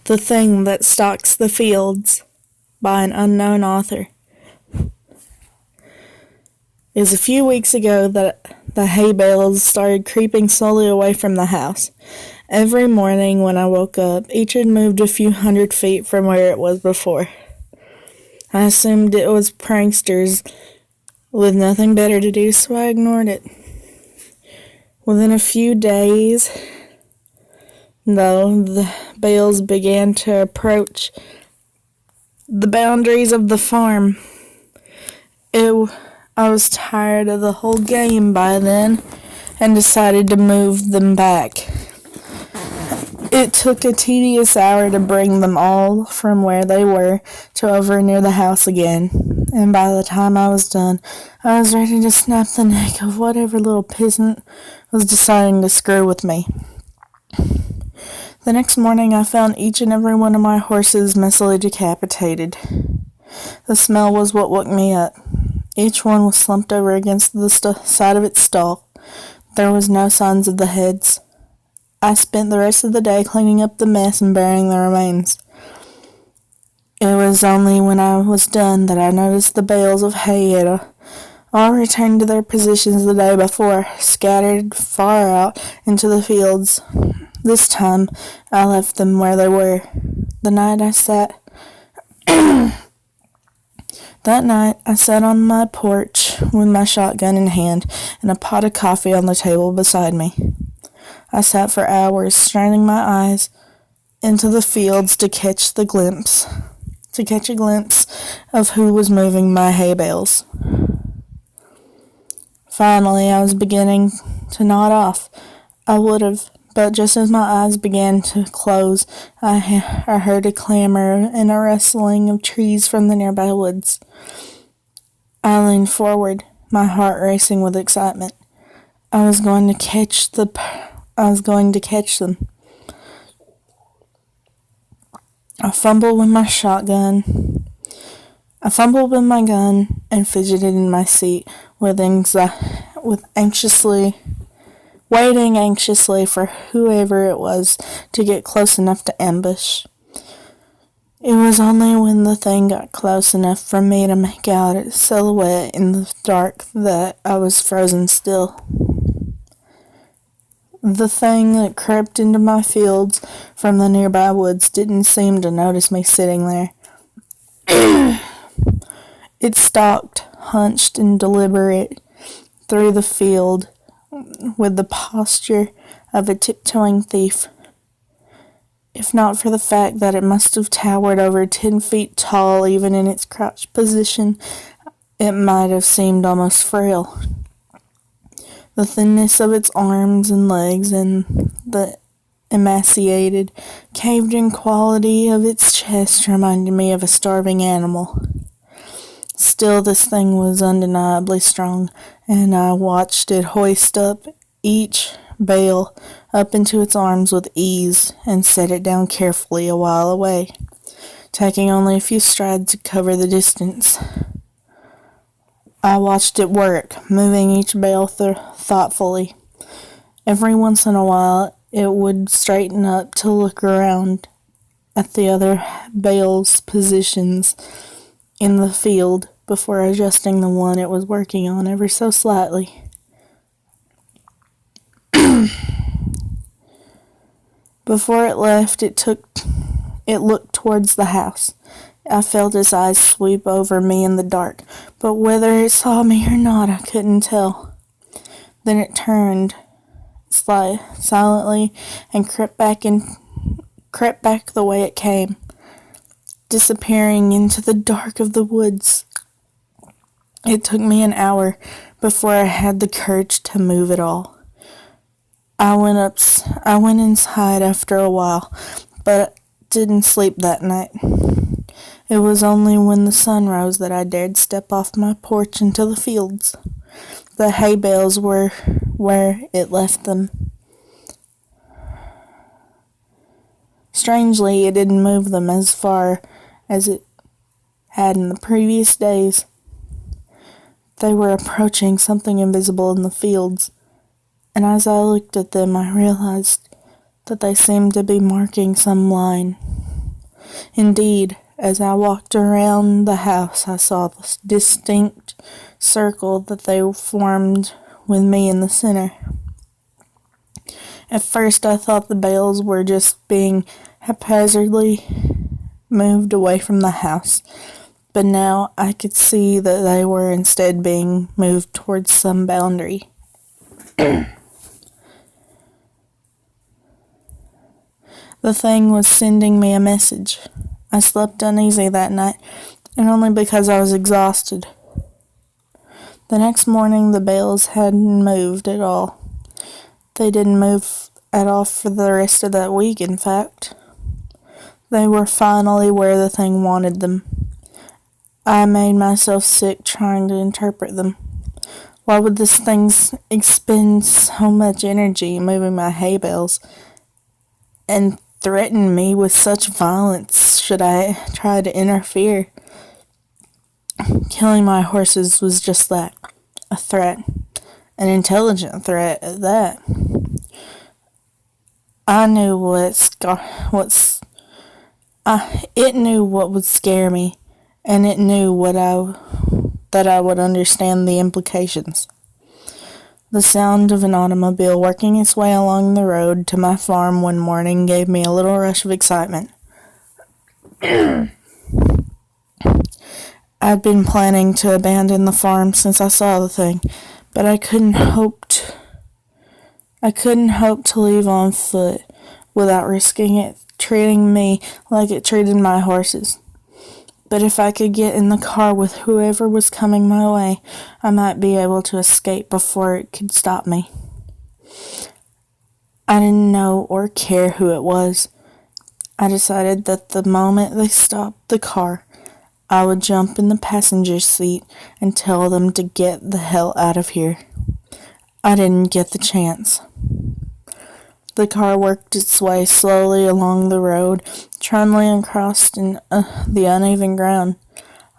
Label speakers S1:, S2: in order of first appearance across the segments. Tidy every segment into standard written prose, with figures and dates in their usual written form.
S1: The Thing That Stalks the Fields by an unknown author. It was a few weeks ago that the hay bales started creeping slowly away from the house. Every morning when I woke up, each had moved a few hundred feet from where it was before. I assumed it was pranksters with nothing better to do, so I ignored it. Within a few days, though, the bales began to approach the boundaries of the farm. I was tired of the whole game by then and decided to move them back. It took a tedious hour to bring them all from where they were to over near the house again, and by the time I was done, I was ready to snap the neck of whatever little peasant was deciding to screw with me. The next morning, I found each and every one of my horses messily decapitated. The smell was what woke me up. Each one was slumped over against the side of its stall. There was no signs of the heads. I spent the rest of the day cleaning up the mess and burying the remains. It was only when I was done that I noticed the bales of hay had all returned to their positions the day before, scattered far out into the fields. This time, I left them where they were. That night, I sat on my porch with my shotgun in hand and a pot of coffee on the table beside me. I sat for hours, straining my eyes into the fields to catch a glimpse of who was moving my hay bales. Finally, I was beginning to nod off. I would have, but just as my eyes began to close, I heard a clamor and a rustling of trees from the nearby woods. I leaned forward, my heart racing with excitement. I was going to catch them. I fumbled with my gun and fidgeted in my seat, waiting anxiously for whoever it was to get close enough to ambush. It was only when the thing got close enough for me to make out its silhouette in the dark that I was frozen still. The thing that crept into my fields from the nearby woods didn't seem to notice me sitting there. It stalked, hunched and deliberate, through the field with the posture of a tiptoeing thief. If not for the fact that it must have towered over 10 feet tall even in its crouched position, it might have seemed almost frail. The thinness of its arms and legs and the emaciated, caved-in quality of its chest reminded me of a starving animal. Still, this thing was undeniably strong, and I watched it hoist up each bale up into its arms with ease and set it down carefully a while away, taking only a few strides to cover the distance. I watched it work, moving each bale thoughtfully. Every once in a while, it would straighten up to look around at the other bale's positions in the field before adjusting the one it was working on ever so slightly. Before it left, it looked towards the house. I felt his eyes sweep over me in the dark, but whether it saw me or not, I couldn't tell. Then it turned silently and crept back the way it came, disappearing into the dark of the woods. It took me an hour before I had the courage to move at all. I went inside after a while, but didn't sleep that night. It was only when the sun rose that I dared step off my porch into the fields. The hay bales were where it left them. Strangely, it didn't move them as far as it had in the previous days. They were approaching something invisible in the fields, and as I looked at them, I realized that they seemed to be marking some line. Indeed, as I walked around the house, I saw this distinct circle that they formed with me in the center. At first, I thought the bales were just being haphazardly moved away from the house, but now I could see that they were instead being moved towards some boundary. The thing was sending me a message. I slept uneasy that night, and only because I was exhausted. The next morning, the bales hadn't moved at all. They didn't move at all for the rest of that week, in fact. They were finally where the thing wanted them. I made myself sick trying to interpret them. Why would this thing expend so much energy moving my hay bales and threaten me with such violence should I try to interfere? Killing my horses was just that, a threat, an intelligent threat at that. It knew what would scare me, and it knew that I would understand the implications. The sound of an automobile working its way along the road to my farm one morning gave me a little rush of excitement. I'd been planning to abandon the farm since I saw the thing, but I couldn't hope to leave on foot without risking it treating me like it treated my horses. But if I could get in the car with whoever was coming my way, I might be able to escape before it could stop me. I didn't know or care who it was. I decided that the moment they stopped the car, I would jump in the passenger seat and tell them to get the hell out of here. I didn't get the chance. The car worked its way slowly along the road, trundling across the uneven ground.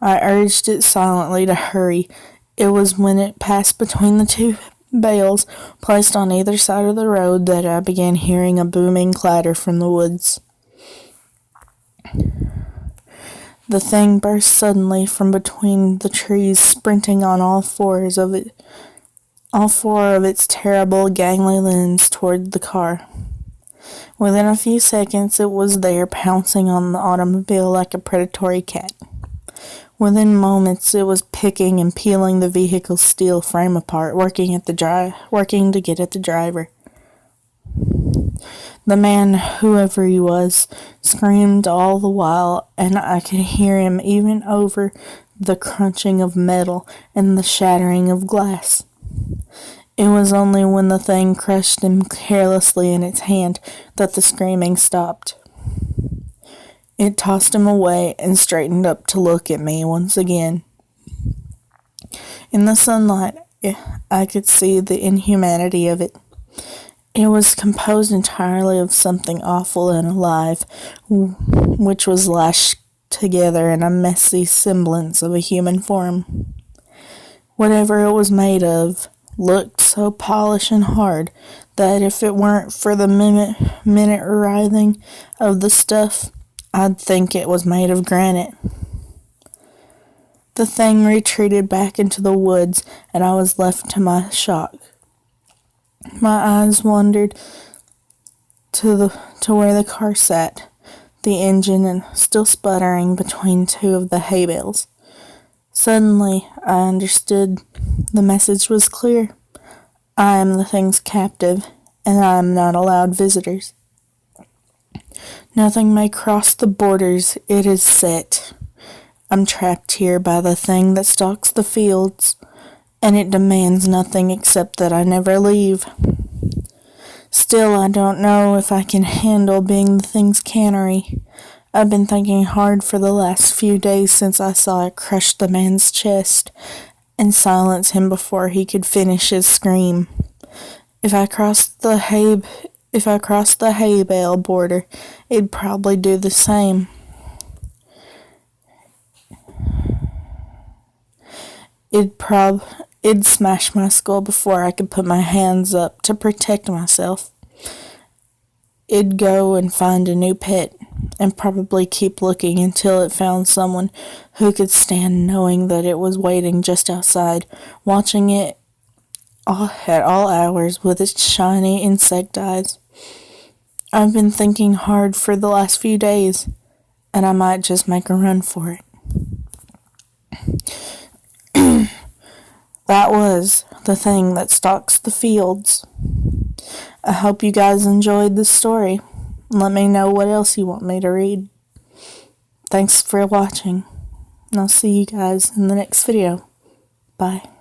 S1: I urged it silently to hurry. It was when it passed between the two bales placed on either side of the road that I began hearing a booming clatter from the woods. The thing burst suddenly from between the trees, sprinting on all four of its terrible, gangly limbs toward the car. Within a few seconds, it was there, pouncing on the automobile like a predatory cat. Within moments, it was picking and peeling the vehicle's steel frame apart, working to get at the driver. The man, whoever he was, screamed all the while, and I could hear him even over the crunching of metal and the shattering of glass. It was only when the thing crushed him carelessly in its hand that the screaming stopped. It tossed him away and straightened up to look at me once again. In the sunlight, I could see the inhumanity of it. It was composed entirely of something awful and alive, which was lashed together in a messy semblance of a human form. Whatever it was made of looked so polished and hard that if it weren't for the minute writhing of the stuff, I'd think it was made of granite. The thing retreated back into the woods, and I was left to my shock. My eyes wandered to where the car sat, the engine still sputtering between two of the hay bales. Suddenly, I understood. The message was clear. I am the thing's captive, and I am not allowed visitors. Nothing may cross the borders it is set. I'm trapped here by the thing that stalks the fields, and it demands nothing except that I never leave. Still, I don't know if I can handle being the thing's cannery. I've been thinking hard for the last few days since I saw it crush the man's chest and silence him before he could finish his scream. If I crossed the hay bale border, it'd probably do the same. It'd smash my skull before I could put my hands up to protect myself. It'd go and find a new pet, and probably keep looking until it found someone who could stand knowing that it was waiting just outside, watching it at all hours with its shiny insect eyes. I've been thinking hard for the last few days, and I might just make a run for it. That was the thing that stalks the fields. I hope you guys enjoyed this story. Let me know what else you want me to read. Thanks for watching, and I'll see you guys in the next video. Bye.